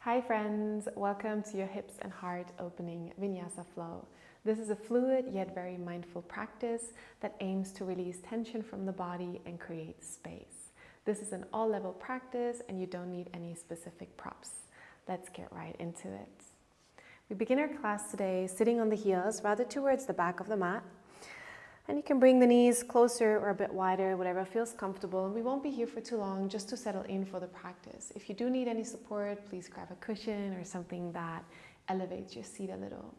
Hi friends, welcome to your hips and heart opening Vinyasa flow. This is a fluid yet very mindful practice that aims to release tension from the body and create space. This is an all-level practice and you don't need any specific props. Let's get right into it. We begin our class today sitting on the heels rather towards the back of the mat. And you can bring the knees closer or a bit wider, whatever feels comfortable. And we won't be here for too long, just to settle in for the practice. If you do need any support, please grab a cushion or something that elevates your seat a little.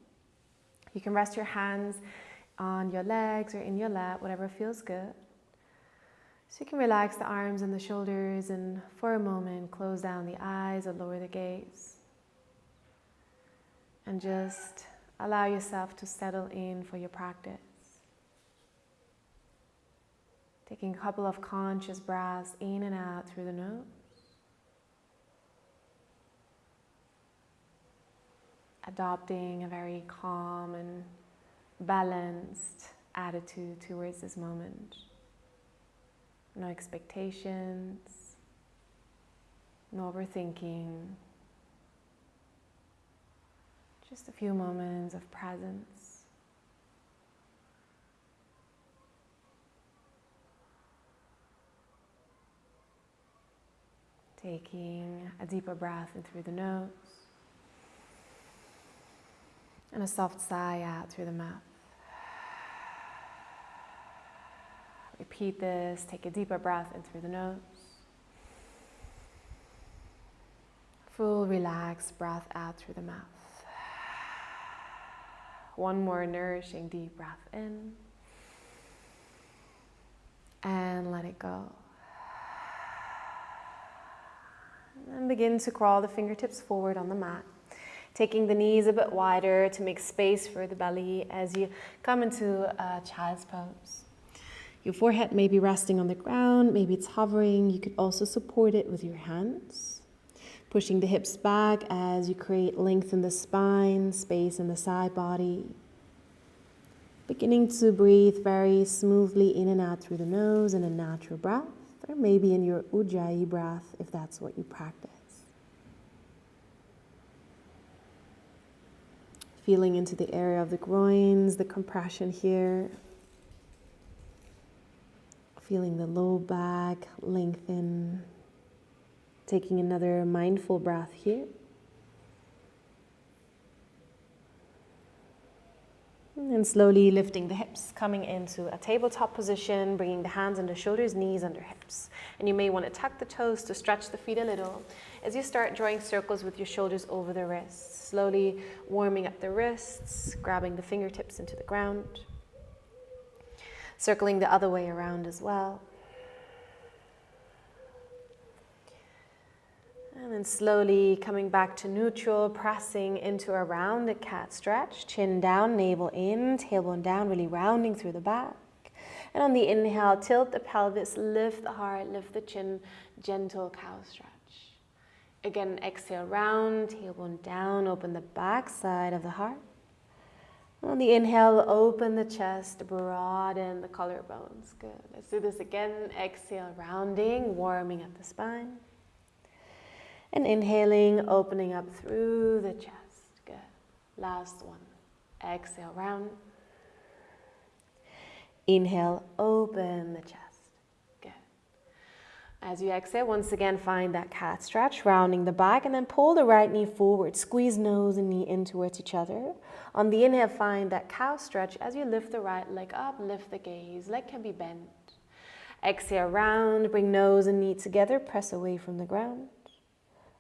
You can rest your hands on your legs or in your lap, whatever feels good. So you can relax the arms and the shoulders, and for a moment, close down the eyes or lower the gaze. And just allow yourself to settle in for your practice. Taking a couple of conscious breaths in and out through the nose. Adopting a very calm and balanced attitude towards this moment. No expectations, no overthinking. Just a few moments of presence. Taking a deeper breath in through the nose and a soft sigh out through the mouth. Repeat this. Take a deeper breath in through the nose. Full relaxed breath out through the mouth. One more nourishing deep breath in. And let it go. And begin to crawl the fingertips forward on the mat, taking the knees a bit wider to make space for the belly as you come into a child's pose. Your forehead may be resting on the ground, maybe it's hovering. You could also support it with your hands, pushing the hips back as you create length in the spine, space in the side body. Beginning to breathe very smoothly in and out through the nose in a natural breath. Or maybe in your ujjayi breath, if that's what you practice. Feeling into the area of the groins, the compression here. Feeling the low back lengthen. Taking another mindful breath here. And slowly lifting the hips, coming into a tabletop position, bringing the hands under shoulders, knees under hips. And you may want to tuck the toes to stretch the feet a little as you start drawing circles with your shoulders over the wrists. Slowly warming up the wrists, grabbing the fingertips into the ground. Circling the other way around as well. And then slowly coming back to neutral, pressing into a rounded cat stretch. Chin down, navel in, tailbone down, really rounding through the back. And on the inhale, tilt the pelvis, lift the heart, lift the chin, gentle cow stretch. Again, exhale, round, tailbone down, open the back side of the heart. On the inhale, open the chest, broaden the collarbones. Good. Let's do this again. Exhale, rounding, warming up the spine. And inhaling, opening up through the chest. Good. Last one. Exhale, round. Inhale, open the chest. Good. As you exhale, once again, find that cat stretch, rounding the back, and then pull the right knee forward. Squeeze nose and knee in towards each other. On the inhale, find that cow stretch as you lift the right leg up, lift the gaze. Leg can be bent. Exhale, round, bring nose and knee together, press away from the ground.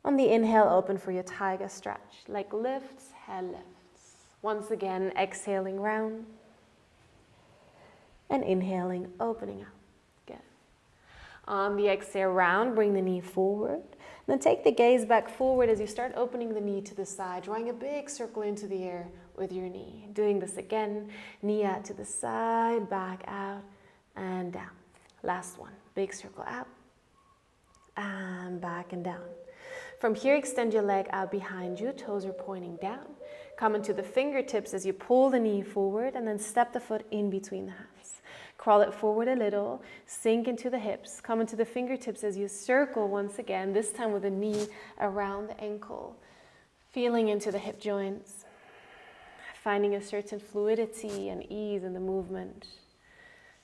On the inhale, open for your tiger stretch. Leg lifts, head lifts. Once again, exhaling round. And inhaling, opening up. Good. On the exhale round, bring the knee forward. Then take the gaze back forward as you start opening the knee to the side, drawing a big circle into the air with your knee. Doing this again, knee out to the side, back out, and down. Last one, big circle out, and back and down. From here, extend your leg out behind you, toes are pointing down. Come into the fingertips as you pull the knee forward and then step the foot in between the halves. Crawl it forward a little, sink into the hips, come into the fingertips as you circle once again, this time with the knee around the ankle. Feeling into the hip joints, finding a certain fluidity and ease in the movement.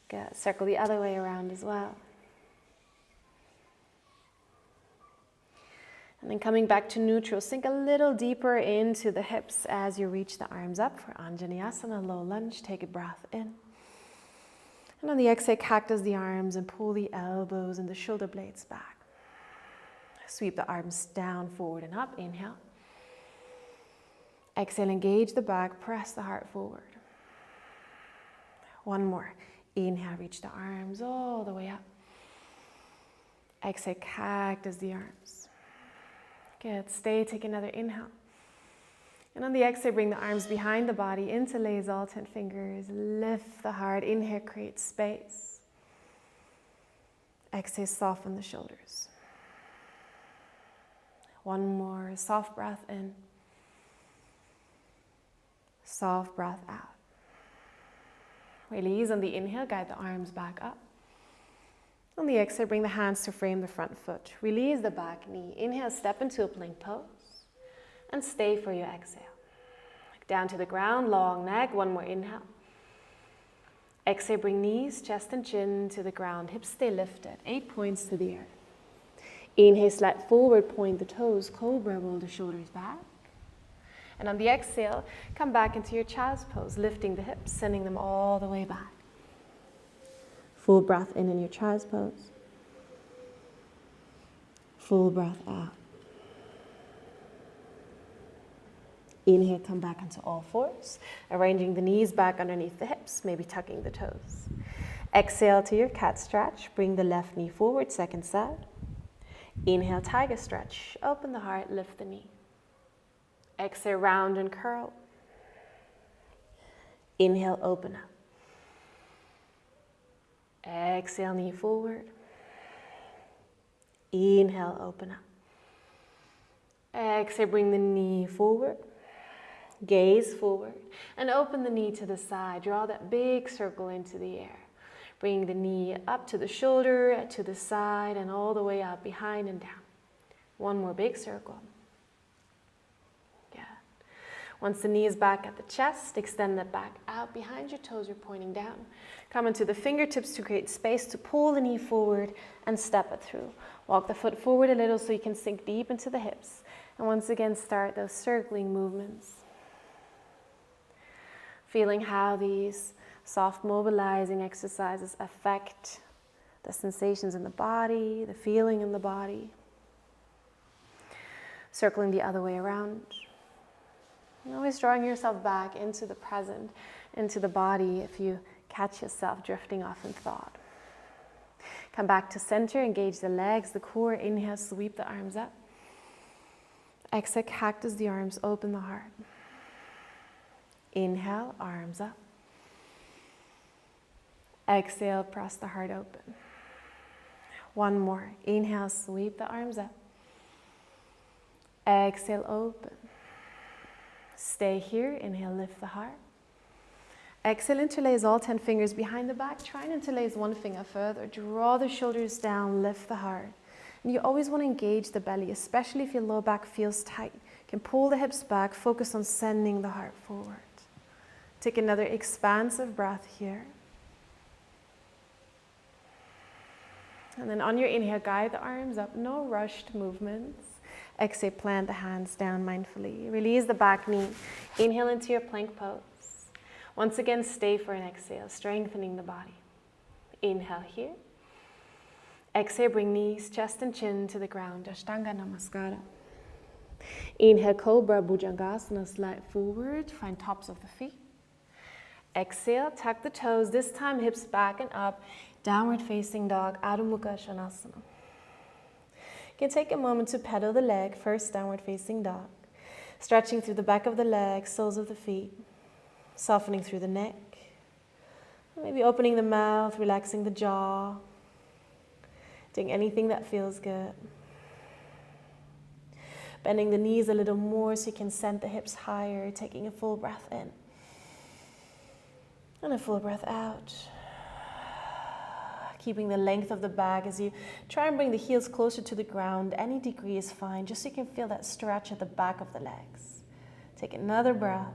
Good. Circle the other way around as well. And then coming back to neutral, sink a little deeper into the hips as you reach the arms up for Anjaneyasana, low lunge. Take a breath in. And on the exhale, cactus the arms and pull the elbows and the shoulder blades back. Sweep the arms down, forward and up. Inhale. Exhale, engage the back, press the heart forward. One more. Inhale, reach the arms all the way up. Exhale, cactus the arms. Good. Stay, take another inhale. And on the exhale, bring the arms behind the body, interlace all 10 fingers. Lift the heart. Inhale, create space. Exhale, soften the shoulders. One more. Soft breath in. Soft breath out. Release on the inhale, guide the arms back up. On the exhale, bring the hands to frame the front foot. Release the back knee. Inhale, step into a plank pose. And stay for your exhale. Down to the ground, long neck. One more inhale. Exhale, bring knees, chest and chin to the ground. Hips stay lifted. 8 points to the earth. Inhale, slide forward, point the toes. Cobra, roll the shoulders back. And on the exhale, come back into your child's pose, lifting the hips, sending them all the way back. Full breath in your child's pose. Full breath out. Inhale, come back into all fours, arranging the knees back underneath the hips, maybe tucking the toes. Exhale to your cat stretch, bring the left knee forward, second side. Inhale, tiger stretch, open the heart, lift the knee. Exhale, round and curl. Inhale, open up. Exhale, knee forward. Inhale, open up. Exhale, bring the knee forward. Gaze forward and open the knee to the side. Draw that big circle into the air. Bring the knee up to the shoulder, to the side, and all the way up, behind and down. One more big circle. Once the knee is back at the chest, extend that back out behind your toes, you're pointing down. Come into the fingertips to create space to pull the knee forward and step it through. Walk the foot forward a little so you can sink deep into the hips. And once again, start those circling movements. Feeling how these soft mobilizing exercises affect the sensations in the body, the feeling in the body. Circling the other way around. And always drawing yourself back into the present, into the body if you catch yourself drifting off in thought. Come back to center, engage the legs, the core. Inhale, sweep the arms up. Exhale, cactus the arms, open the heart. Inhale, arms up. Exhale, press the heart open. One more. Inhale, sweep the arms up. Exhale, open. Stay here. Inhale, lift the heart. Exhale, interlace all 10 fingers behind the back. Try and interlace one finger further. Draw the shoulders down, lift the heart. And you always want to engage the belly, especially if your low back feels tight. You can pull the hips back, focus on sending the heart forward. Take another expansive breath here. And then on your inhale, guide the arms up. No rushed movements. Exhale, plant the hands down mindfully. Release the back knee. Inhale into your plank pose. Once again, stay for an exhale, strengthening the body. Inhale here. Exhale, bring knees, chest and chin to the ground. Ashtanga Namaskara. Inhale, Cobra Bhujangasana, slide forward. Find tops of the feet. Exhale, tuck the toes. This time, hips back and up. Downward facing dog, Adho Mukha Svanasana. You can take a moment to pedal the leg, first downward facing dog. Stretching through the back of the legs, soles of the feet. Softening through the neck. Maybe opening the mouth, relaxing the jaw. Doing anything that feels good. Bending the knees a little more so you can send the hips higher, taking a full breath in. And a full breath out. keeping the length of the back as you try and bring the heels closer to the ground. Any degree is fine, just so you can feel that stretch at the back of the legs. Take another breath.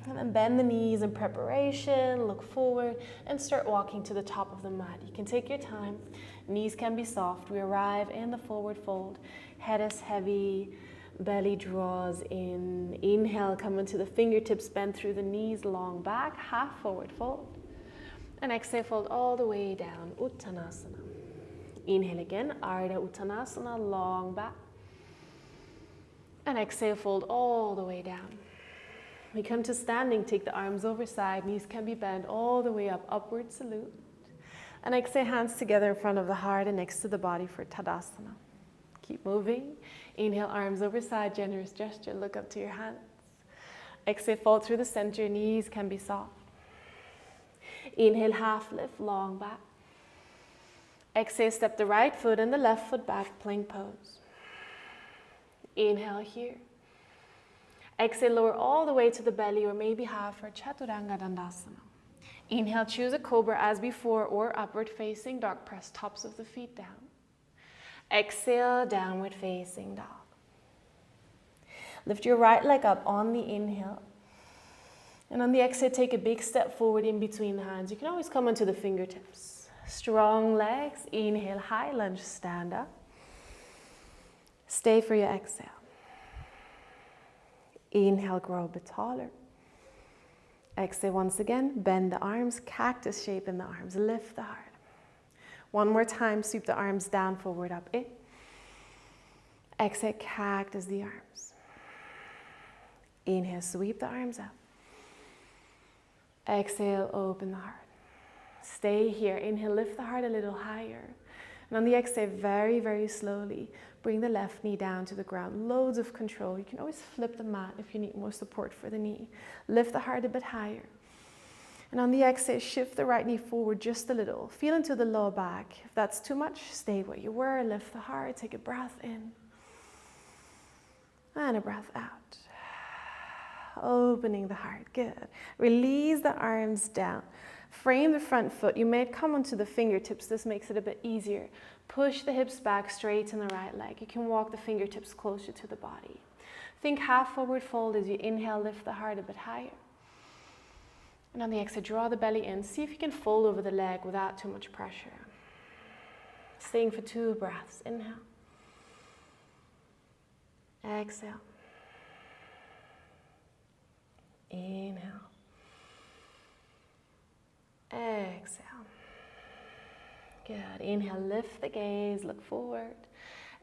And then bend the knees in preparation, look forward, and start walking to the top of the mat. You can take your time. Knees can be soft. We arrive in the forward fold. Head is heavy, belly draws in. Inhale, come into the fingertips, bend through the knees, long back, half forward fold. And exhale, fold all the way down, Uttanasana. Inhale again, Ardha Uttanasana, long back. And exhale, fold all the way down. We come to standing, take the arms over side, knees can be bent all the way up, upward salute. And exhale, hands together in front of the heart and next to the body for Tadasana. Keep moving. Inhale, arms over side, generous gesture, look up to your hands. Exhale, fold through the center, knees can be soft. Inhale, half lift, long back. Exhale, step the right foot and the left foot back, plank pose. Inhale here. Exhale, lower all the way to the belly or maybe half for Chaturanga Dandasana. Inhale, choose a cobra as before or upward facing dog. Press tops of the feet down. Exhale, downward facing dog. Lift your right leg up on the inhale. And on the exhale, take a big step forward in between the hands. You can always come onto the fingertips. Strong legs. Inhale, high lunge, stand up. Stay for your exhale. Inhale, grow a bit taller. Exhale once again, bend the arms, cactus shape in the arms, lift the heart. One more time, sweep the arms down, forward, up, in. Exhale, cactus the arms. Inhale, sweep the arms up. Exhale, open the heart. Stay here. Inhale, lift the heart a little higher. And on the exhale, very, very slowly, bring the left knee down to the ground. Loads of control. You can always flip the mat if you need more support for the knee. Lift the heart a bit higher. And on the exhale, shift the right knee forward just a little. Feel into the lower back. If that's too much, stay where you were. Lift the heart. Take a breath in. And a breath out. Opening the heart. Good. Release the arms down. Frame the front foot. You may come onto the fingertips. This makes it a bit easier. Push the hips back, straighten the right leg. You can walk the fingertips closer to the body. Think half forward fold as you inhale, lift the heart a bit higher. And on the exhale, draw the belly in. See if you can fold over the leg without too much pressure. Staying for 2 breaths. Inhale. Exhale. Inhale. Exhale. Good. Inhale, lift the gaze, look forward.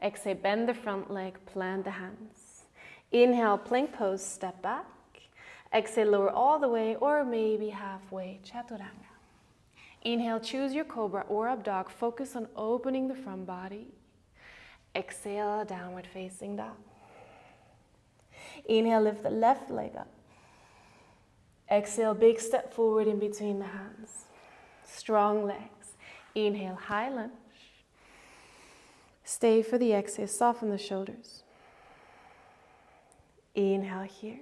Exhale, bend the front leg, plant the hands. Inhale, plank pose, step back. Exhale, lower all the way or maybe halfway, Chaturanga. Inhale, choose your cobra or up dog. Focus on opening the front body. Exhale, downward facing dog. Inhale, lift the left leg up. Exhale, big step forward in between the hands. Strong legs. Inhale, high lunge. Stay for the exhale, soften the shoulders. Inhale here.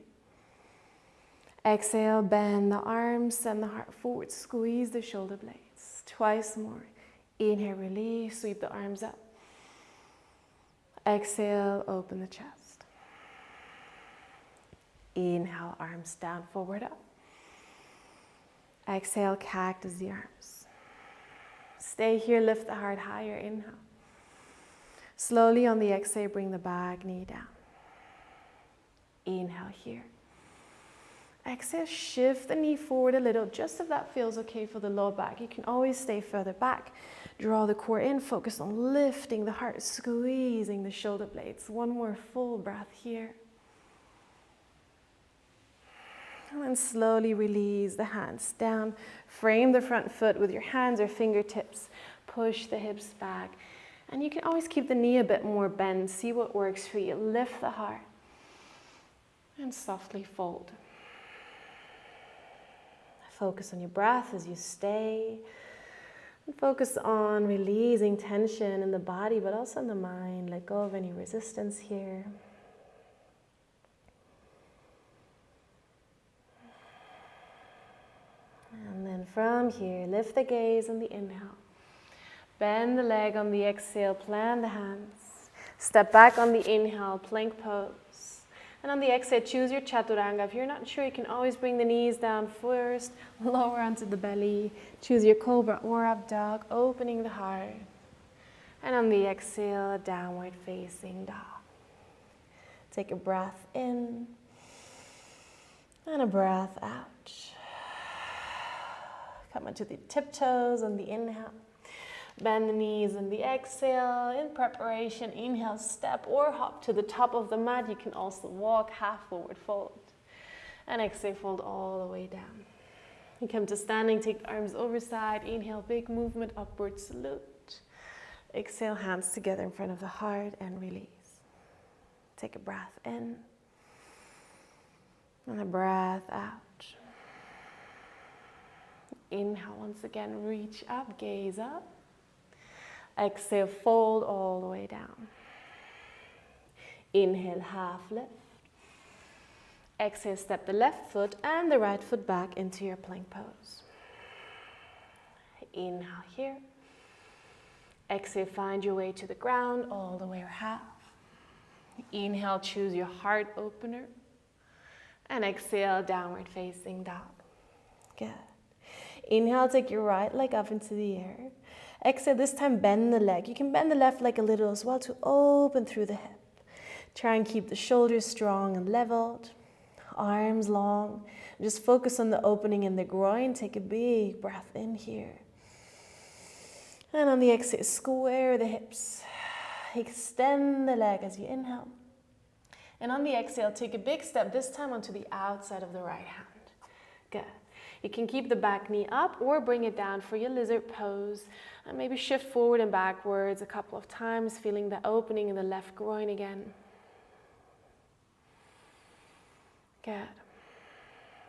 Exhale, bend the arms, send the heart forward, squeeze the shoulder blades. Twice more. Inhale, release, sweep the arms up. Exhale, open the chest. Inhale, arms down, forward, up. Exhale, cactus the arms. Stay here, lift the heart higher, inhale. Slowly on the exhale, bring the back knee down. Inhale here. Exhale, shift the knee forward a little, just if that feels okay for the low back. You can always stay further back. Draw the core in, focus on lifting the heart, squeezing the shoulder blades. One more full breath here. And then slowly release the hands down. Frame the front foot with your hands or fingertips. Push the hips back. And you can always keep the knee a bit more bent. See what works for you. Lift the heart. And softly fold. Focus on your breath as you stay. And focus on releasing tension in the body, but also in the mind. Let go of any resistance here. And then And from here, lift the gaze on the inhale. Bend the leg on the exhale, plant the hands. Step back on the inhale, plank pose. And on the exhale, choose your chaturanga. If you're not sure, you can always bring the knees down first, lower onto the belly. Choose your cobra or up dog, opening the heart. And on the exhale, a downward facing dog. Take a breath in and a breath out. Come onto the tiptoes on the inhale. Bend the knees on the exhale. In preparation, inhale, step or hop to the top of the mat. You can also walk half forward fold. And exhale, fold all the way down. You come to standing, take the arms overside. Inhale, big movement, upward salute. Exhale, hands together in front of the heart and release. Take a breath in and a breath out. Inhale, once again, reach up, gaze up. Exhale, fold all the way down. Inhale, half lift. Exhale, step the left foot and the right foot back into your plank pose. Inhale here. Exhale, find your way to the ground, all the way or half. Inhale, choose your heart opener. And exhale, downward facing dog. Good. Inhale, take your right leg up into the air. Exhale, this time bend the leg. You can bend the left leg a little as well to open through the hip. Try and keep the shoulders strong and leveled. Arms long. Just focus on the opening in the groin. Take a big breath in here. And on the exhale, square the hips. Extend the leg as you inhale. And on the exhale, take a big step, this time onto the outside of the right hand. Good. You can keep the back knee up or bring it down for your lizard pose. And maybe shift forward and backwards a couple of times, feeling the opening in the left groin again. Good.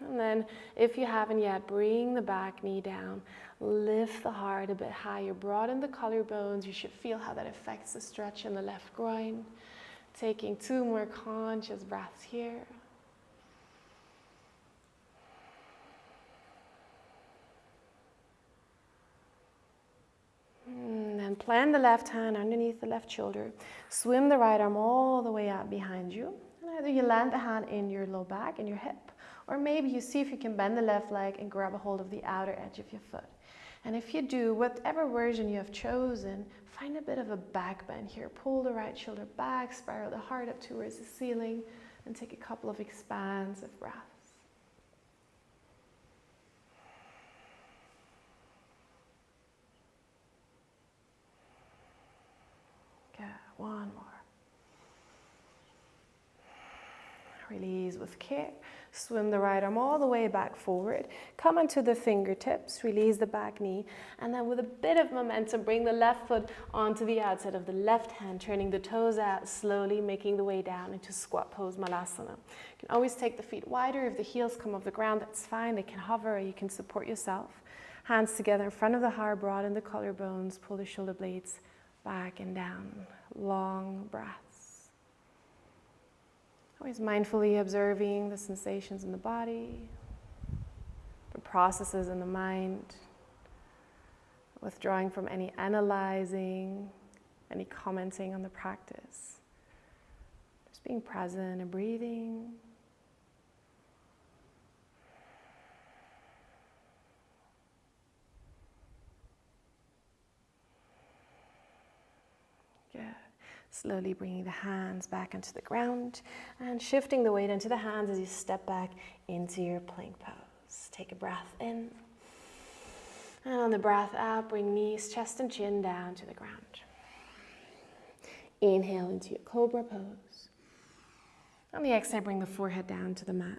And then, if you haven't yet, bring the back knee down. Lift the heart a bit higher. Broaden the collarbones. You should feel how that affects the stretch in the left groin. Taking 2 more conscious breaths here. And then plant the left hand underneath the left shoulder. Swim the right arm all the way out behind you. And either you land the hand in your low back, in your hip, or maybe you see if you can bend the left leg and grab a hold of the outer edge of your foot. And if you do, whatever version you have chosen, find a bit of a back bend here. Pull the right shoulder back, spiral the heart up towards the ceiling, and take a couple of expansive breaths. Good. One more. Release with care. Swim the right arm all the way back forward. Come onto the fingertips. Release the back knee. And then with a bit of momentum, bring the left foot onto the outside of the left hand, turning the toes out slowly, making the way down into squat pose malasana. You can always take the feet wider. If the heels come off the ground, that's fine. They can hover or you can support yourself. Hands together in front of the heart, broaden the collarbones, pull the shoulder blades back and down. Long breaths. Always mindfully observing the sensations in the body, the processes in the mind, withdrawing from any analyzing, any commenting on the practice. Just being present and breathing. Good. Slowly bringing the hands back into the ground and shifting the weight into the hands as you step back into your plank pose. Take a breath in. And on the breath out, bring knees, chest, and chin down to the ground. Inhale into your cobra pose. On the exhale, bring the forehead down to the mat.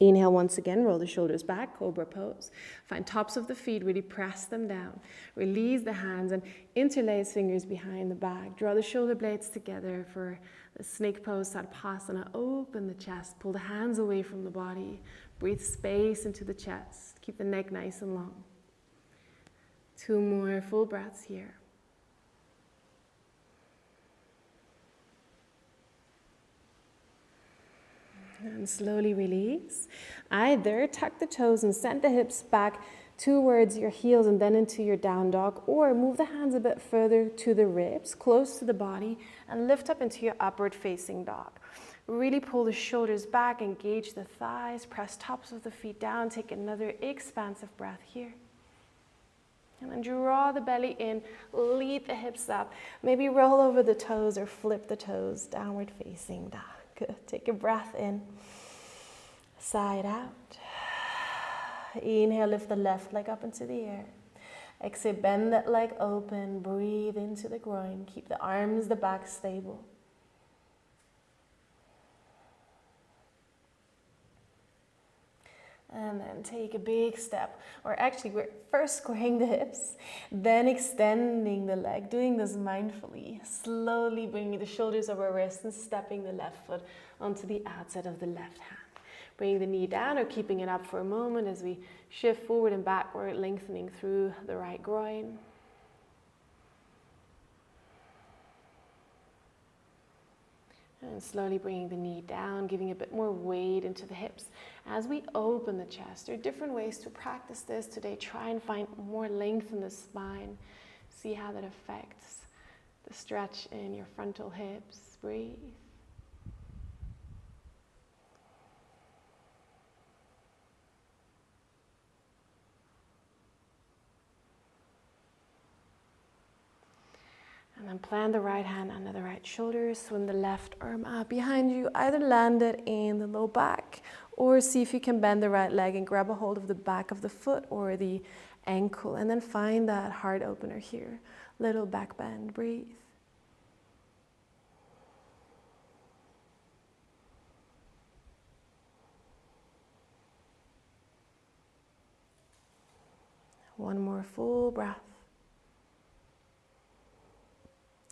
Inhale once again, roll the shoulders back, cobra pose. Find tops of the feet, really press them down. Release the hands and interlace fingers behind the back. Draw the shoulder blades together for the snake pose, Sadhapasana. Open the chest, pull the hands away from the body. Breathe space into the chest. Keep the neck nice and long. 2 more full breaths here. And And slowly release. Either tuck the toes and send the hips back towards your heels and then into your down dog, or move the hands a bit further to the ribs, close to the body, and lift up into your upward facing dog. Really pull the shoulders back, engage the thighs, press tops of the feet down, take another expansive breath here. And then draw the belly in, lead the hips up, maybe roll over the toes or flip the toes, downward facing dog. Good, take a breath in, side out. Inhale, lift the left leg up into the air. Exhale, bend that leg open, breathe into the groin. Keep the arms, the back stable. And then take a big step, or actually we're first squaring the hips, then extending the leg, doing this mindfully, slowly bringing the shoulders over wrists and stepping the left foot onto the outside of the left hand. Bringing the knee down or keeping it up for a moment as we shift forward and backward, lengthening through the right groin. And slowly bringing the knee down, giving a bit more weight into the hips. As we open the chest, there are different ways to practice this today. Try and find more length in the spine. See how that affects the stretch in your frontal hips. Breathe. And then plant the right hand under the right shoulder, swing the left arm out behind you, either land it in the low back, or see if you can bend the right leg and grab a hold of the back of the foot or the ankle, and then find that heart opener here. Little back bend, breathe. One more full breath.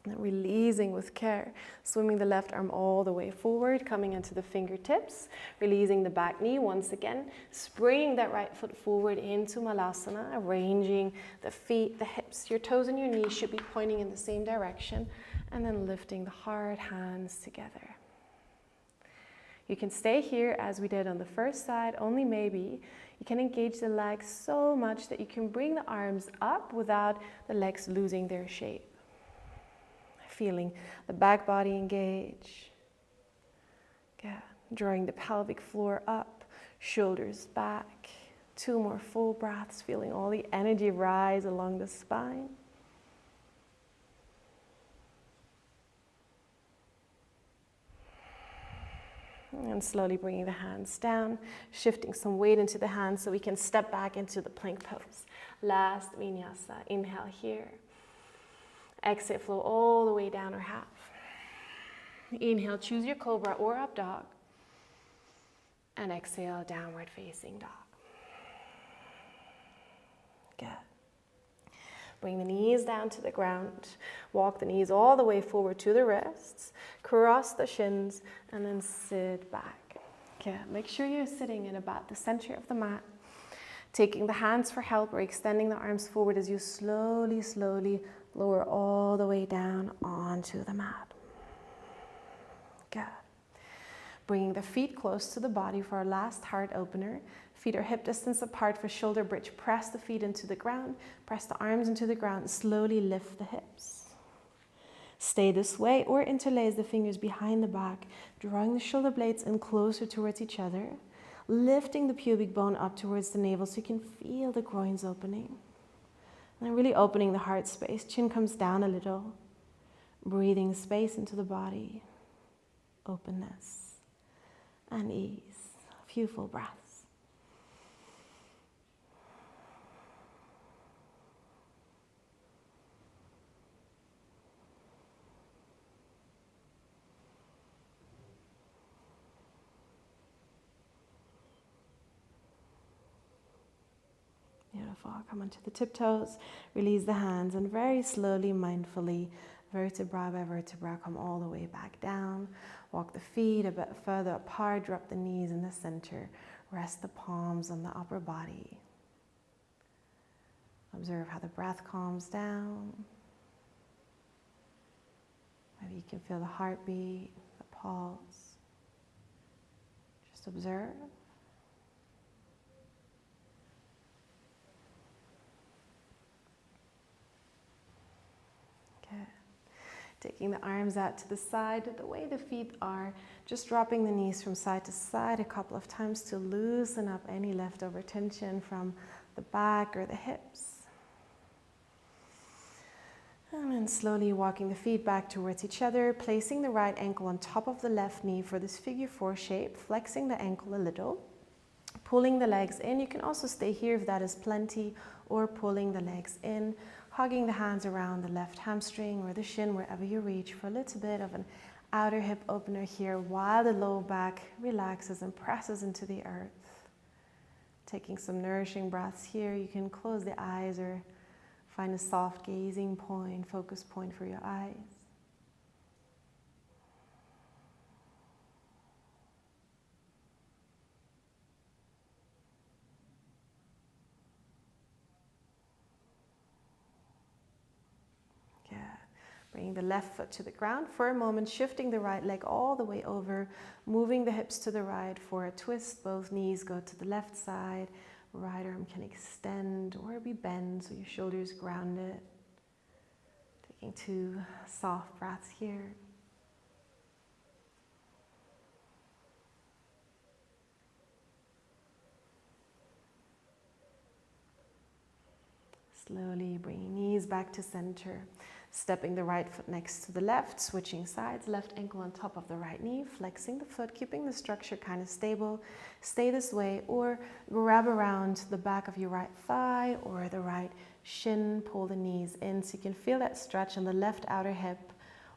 And releasing with care, swimming the left arm all the way forward, coming into the fingertips, releasing the back knee once again, springing that right foot forward into Malasana, arranging the feet, the hips, your toes and your knees should be pointing in the same direction, and then lifting the heart, hands together. You can stay here as we did on the first side, only maybe. You can engage the legs so much that you can bring the arms up without the legs losing their shape. Feeling the back body engage. Good. Drawing the pelvic floor up, shoulders back. 2 more full breaths, feeling all the energy rise along the spine. And slowly bringing the hands down, shifting some weight into the hands so we can step back into the plank pose. Last Vinyasa. Inhale here. Exhale, flow all the way down or half. Inhale, choose your cobra or up dog. And exhale, downward facing dog. Good. Bring the knees down to the ground. Walk the knees all the way forward to the wrists. Cross the shins and then sit back. Okay, make sure you're sitting in about the center of the mat. Taking the hands for help or extending the arms forward as you slowly, slowly lower all the way down onto the mat. Good. Bringing the feet close to the body for our last heart opener. Feet are hip distance apart for shoulder bridge. Press the feet into the ground. Press the arms into the ground. Slowly lift the hips. Stay this way or interlace the fingers behind the back, drawing the shoulder blades in closer towards each other. Lifting the pubic bone up towards the navel so you can feel the groins opening. And really opening the heart space. Chin comes down a little. Breathing space into the body. Openness and ease. A few full breaths. Beautiful. Come onto the tiptoes, release the hands, and very slowly, mindfully, vertebra by vertebra, come all the way back down. Walk the feet a bit further apart, drop the knees in the center, rest the palms on the upper body. Observe how the breath calms down. Maybe you can feel the heartbeat, the pulse. Just Just observe. Okay. Taking the arms out to the side, the way the feet are, just dropping the knees from side to side a couple of times to loosen up any leftover tension from the back or the hips. And then slowly walking the feet back towards each other, placing the right ankle on top of the left knee for this figure 4 shape, flexing the ankle a little, pulling the legs in. You can also stay here if that is plenty, or pulling the legs in, hugging the hands around the left hamstring or the shin, wherever you reach, for a little bit of an outer hip opener here while the low back relaxes and presses into the earth. Taking some nourishing breaths here. You can close the eyes or find a soft gazing point, focus point for your eyes. Yeah. Bringing the left foot to the ground for a moment, shifting the right leg all the way over, moving the hips to the right for a twist. Both knees go to the left side. Right arm can extend or be bent so your shoulders grounded. Taking 2 soft breaths here. Slowly bringing knees back to center. Stepping the right foot next to the left, switching sides, left ankle on top of the right knee, flexing the foot, keeping the structure kind of stable. Stay this way, or grab around the back of your right thigh or the right shin, pull the knees in so you can feel that stretch on the left outer hip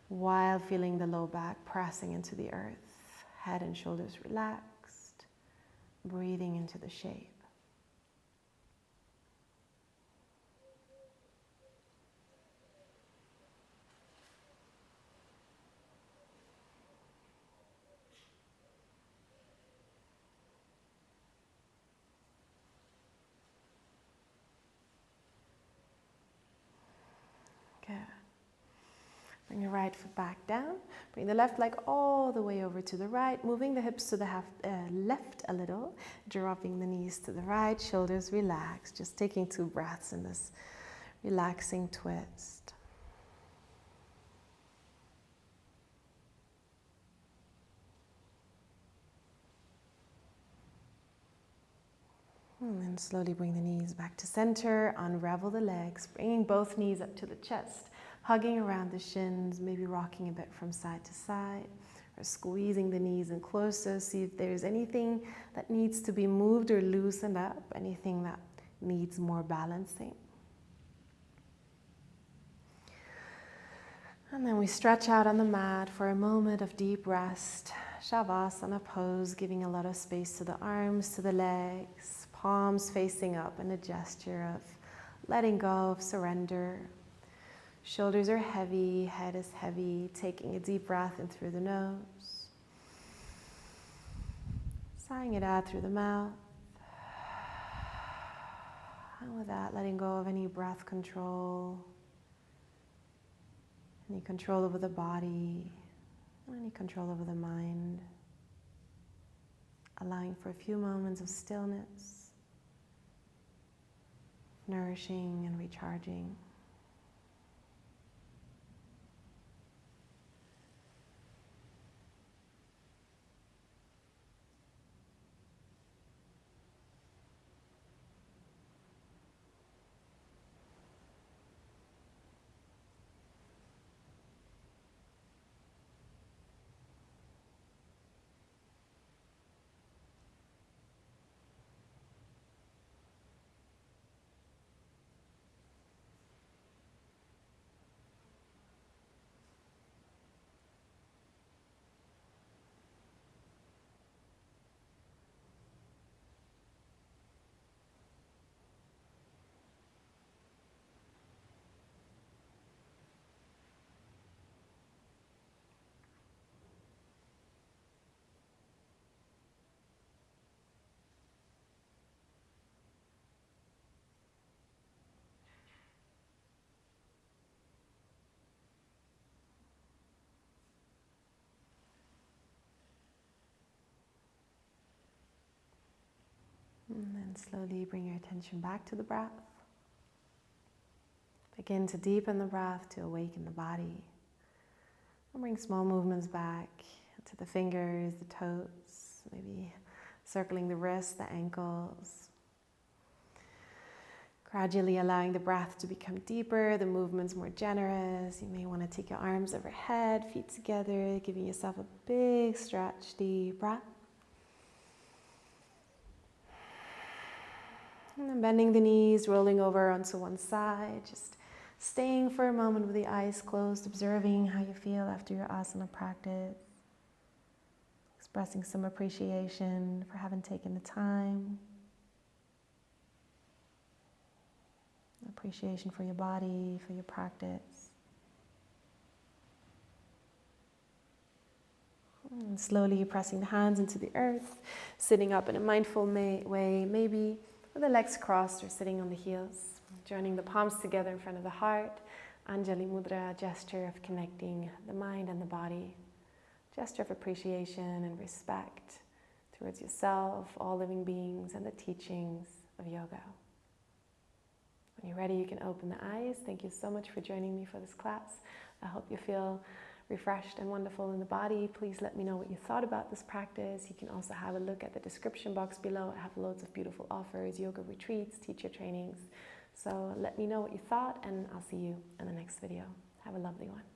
while feeling the low back pressing into the earth. Head and shoulders relaxed, breathing into the shape. Good. Bring the right foot back down. Bring the left leg all the way over to the right, moving the hips to the left a little, dropping the knees to the right, shoulders relaxed. Just taking 2 breaths in this relaxing twist. And then slowly bring the knees back to center, unravel the legs, bringing both knees up to the chest, hugging around the shins, maybe rocking a bit from side to side, or squeezing the knees in closer. See if there's anything that needs to be moved or loosened up, anything that needs more balancing. And then we stretch out on the mat for a moment of deep rest. Shavasana pose, giving a lot of space to the arms, to the legs, palms facing up in a gesture of letting go, of surrender. Shoulders are heavy, head is heavy, taking a deep breath in through the nose. Sighing it out through the mouth. And with that, letting go of any breath control, any control over the body, any control over the mind. Allowing for a few moments of stillness, nourishing and recharging. And then slowly bring your attention back to the breath. Begin to deepen the breath, to awaken the body. And bring small movements back to the fingers, the toes, maybe circling the wrists, the ankles. Gradually allowing the breath to become deeper, the movements more generous. You may want to take your arms overhead, feet together, giving yourself a big stretch, deep breath. And then bending the knees, rolling over onto one side, just staying for a moment with the eyes closed, observing how you feel after your asana practice. Expressing some appreciation for having taken the time. Appreciation for your body, for your practice. And slowly pressing the hands into the earth, sitting up in a mindful way, maybe with the legs crossed or sitting on the heels. Joining the palms together in front of the heart. Anjali Mudra, gesture of connecting the mind and the body. Gesture of appreciation and respect towards yourself, all living beings, and the teachings of yoga. When you're ready, you can open the eyes. Thank you so much for joining me for this class. I hope you feel refreshed and wonderful in the body. Please let me know what you thought about this practice. You can also have a look at the description box below. I have loads of beautiful offers, yoga retreats, teacher trainings. So let me know what you thought, and I'll see you in the next video. Have a lovely one.